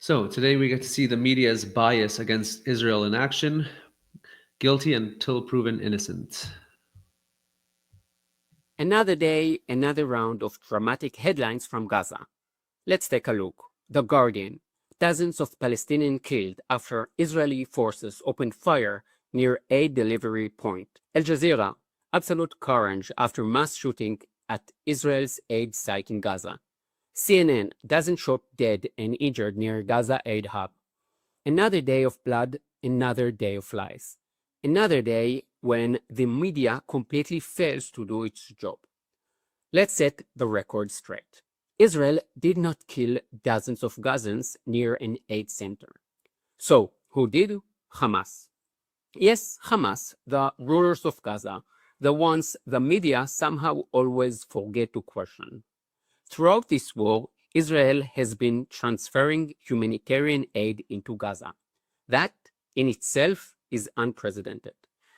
So today we get to see the media's bias against Israel in action, guilty until proven innocent. Another day, another round of dramatic headlines from Gaza. Let's take a look. The Guardian. Dozens of Palestinians killed after Israeli forces opened fire near aid delivery point. Al Jazeera. Absolute carnage after mass shooting at Israel's aid site in Gaza. CNN. Dozens shot dead and injured near Gaza aid hub. Another day of blood, another day of lies. Another day when the media completely fails to do its job. Let's set the record straight. Israel did not kill dozens of Gazans near an aid center. So, who did? Hamas. Yes, Hamas, the rulers of Gaza, the ones the media somehow always forget to question. Throughout this war, Israel has been transferring humanitarian aid into Gaza. That, in itself, is unprecedented.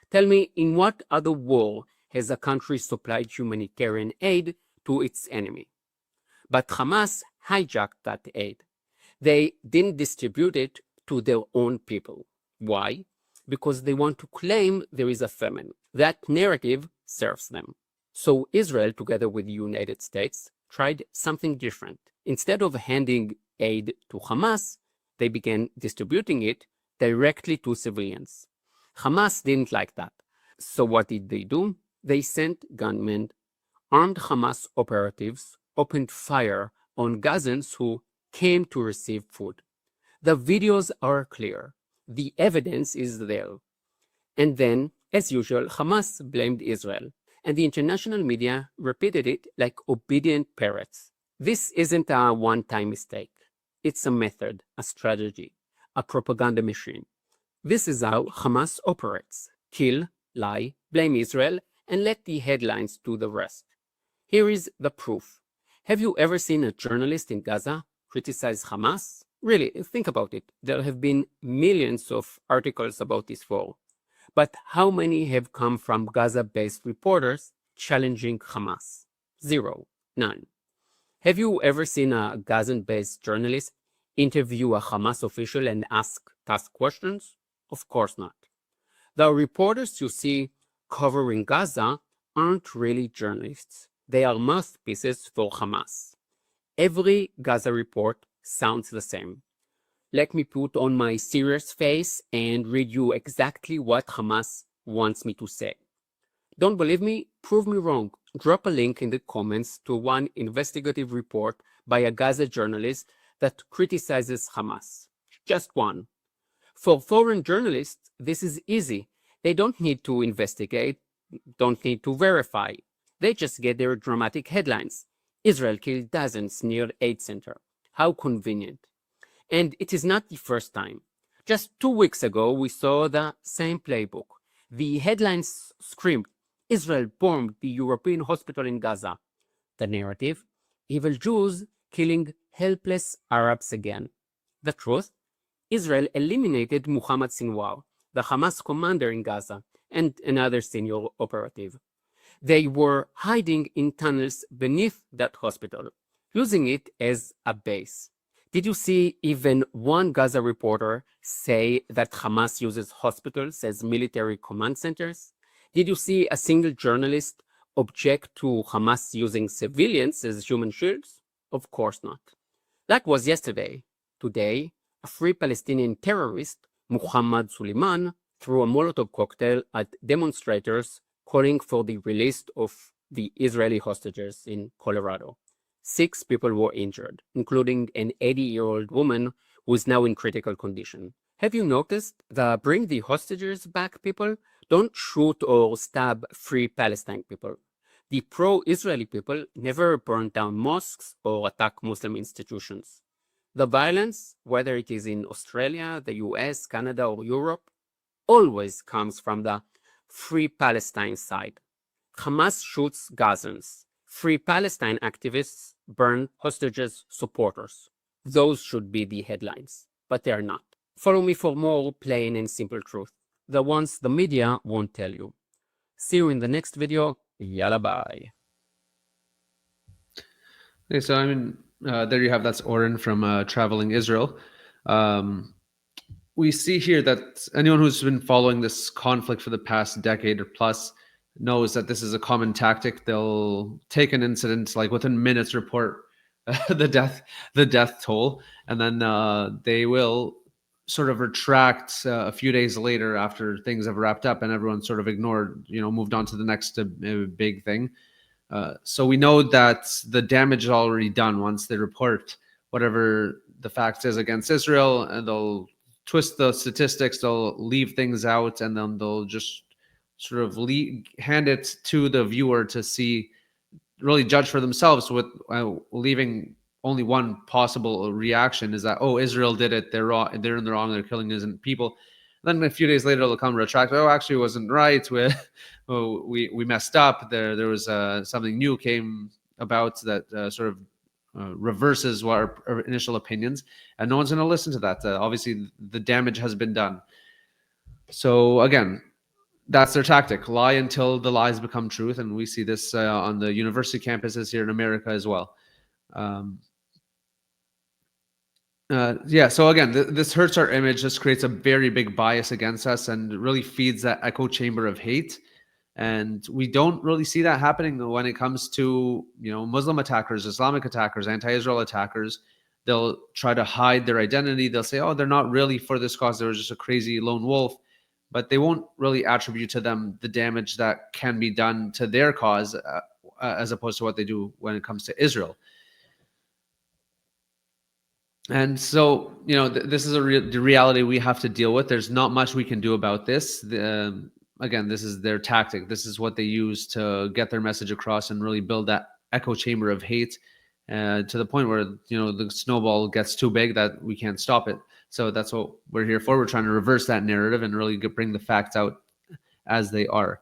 Tell me, in what other war has a country supplied humanitarian aid to its enemy? But Hamas hijacked that aid. They didn't distribute it to their own people. Why? Because they want to claim there is a famine. That narrative serves them. So Israel, together with the United States, tried something different. Instead of handing aid to Hamas, they began distributing it directly to civilians. Hamas didn't like that. So what did they do? They sent gunmen. Armed Hamas operatives opened fire on Gazans who came to receive food. The videos are clear. The evidence is there. And then, as usual, Hamas blamed Israel, and the international media repeated it like obedient parrots. This isn't a one-time mistake. It's a method, a strategy, a propaganda machine. This is how Hamas operates. Kill, lie, blame Israel, and let the headlines do the rest. Here is the proof. Have you ever seen a journalist in Gaza criticize Hamas? Really, think about it. There have been millions of articles about this war. But how many have come from Gaza-based reporters challenging Hamas? Zero. None. Have you ever seen a Gazan-based journalist interview a Hamas official and ask tough questions? Of course not. The reporters you see covering Gaza aren't really journalists. They are mouthpieces for Hamas. Every Gaza report sounds the same. Let me put on my serious face and read you exactly what Hamas wants me to say. Don't believe me? Prove me wrong. Drop a link in the comments to one investigative report by a Gaza journalist that criticizes Hamas. Just one. For foreign journalists, this is easy. They don't need to investigate, don't need to verify. They just get their dramatic headlines. Israel killed dozens near aid center. How convenient. And it is not the first time. Just 2 weeks ago, we saw the same playbook. The headlines screamed, Israel bombed the European hospital in Gaza. The narrative, evil Jews killing helpless Arabs again. The truth, Israel eliminated Muhammad Sinwar, the Hamas commander in Gaza, and another senior operative. They were hiding in tunnels beneath that hospital, using it as a base. Did you see even one Gaza reporter say that Hamas uses hospitals as military command centers? Did you see a single journalist object to Hamas using civilians as human shields? Of course not. That was yesterday. Today, a free Palestinian terrorist, Muhammad Suleiman, threw a Molotov cocktail at demonstrators calling for the release of the Israeli hostages in Colorado. 6 people were injured, including an 80-year-old woman who is now in critical condition. Have you noticed the bring the hostages back people don't shoot or stab free Palestine people? The pro-Israeli people never burn down mosques or attack Muslim institutions. The violence, whether it is in Australia, the US, Canada, or Europe, always comes from the Free Palestine side. Hamas shoots Gazans. Free Palestine activists burn hostages' supporters. Those should be the headlines, but they are not. Follow me for more plain and simple truth, the ones the media won't tell you. See you in the next video. Yalla bye. Okay, so there you have that's Oren from Traveling Israel. We see here that anyone who's been following this conflict for the past decade or plus knows that this is a common tactic. They'll take an incident, like within minutes, report the death toll, and then they will sort of retract a few days later after things have wrapped up and everyone's sort of ignored, moved on to the next big thing. So we know that the damage is already done once they report whatever the fact is against Israel, and they'll twist the statistics, they'll leave things out, and then they'll just sort of hand it to the viewer to see, really judge for themselves, with leaving only one possible reaction is that, oh, Israel did it, they're wrong, they're in the wrong, they're killing innocent people. And then a few days later they'll come retract, oh, actually it wasn't right, we messed up, there was something new came about that sort of reverses our initial opinions, and no one's going to listen to that. Obviously the damage has been done. So again, that's their tactic: lie until the lies become truth. And we see this on the university campuses here in America as well. So again, this hurts our image. This creates a very big bias against us and really feeds that echo chamber of hate. And we don't really see that happening when it comes to, Muslim attackers, Islamic attackers, anti-Israel attackers. They'll try to hide their identity. They'll say, oh, they're not really for this cause, they were just a crazy lone wolf. But they won't really attribute to them the damage that can be done to their cause, as opposed to what they do when it comes to Israel. And so, this is the reality we have to deal with. There's not much we can do about this. Again, this is their tactic. This is what they use to get their message across and really build that echo chamber of hate, to the point where, the snowball gets too big that we can't stop it. So that's what we're here for. We're trying to reverse that narrative and really bring the facts out as they are.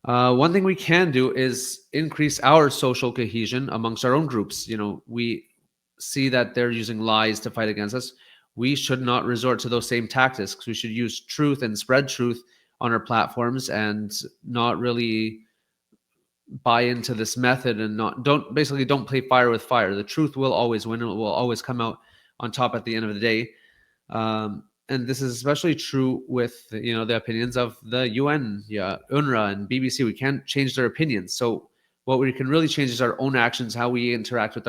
One thing we can do is increase our social cohesion amongst our own groups. We see that they're using lies to fight against us. We should not resort to those same tactics. We should use truth and spread truth on our platforms, and not really buy into this method, and don't play fire with fire. The truth will always win. It will always come out on top at the end of the day. And this is especially true with, the opinions of the UN, UNRWA, and BBC. We can't change their opinions. So what we can really change is our own actions, how we interact with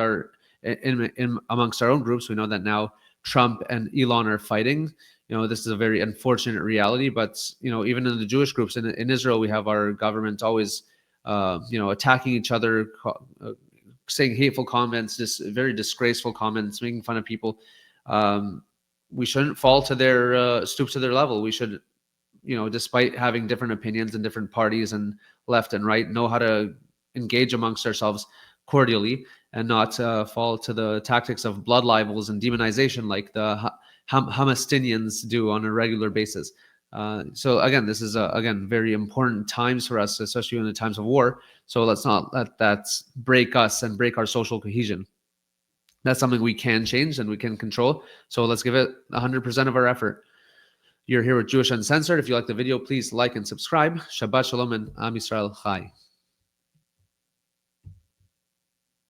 in amongst our own groups. We know that now Trump and Elon are fighting. This is a very unfortunate reality, but, even in the Jewish groups in Israel, we have our government always, attacking each other, saying hateful comments, very disgraceful comments, making fun of people. We shouldn't fall to their stoop to their level. We should, despite having different opinions and different parties and left and right, know how to engage amongst ourselves cordially, and not fall to the tactics of blood libels and demonization like the Hamas do on a regular basis. So again, this is very important times for us, especially in the times of war. So let's not let that break us and break our social cohesion. That's something we can change and we can control. So let's give it 100% of our effort. You're here with Jewish Uncensored. If you like the video, please like and subscribe. Shabbat Shalom and Am Yisrael Chai.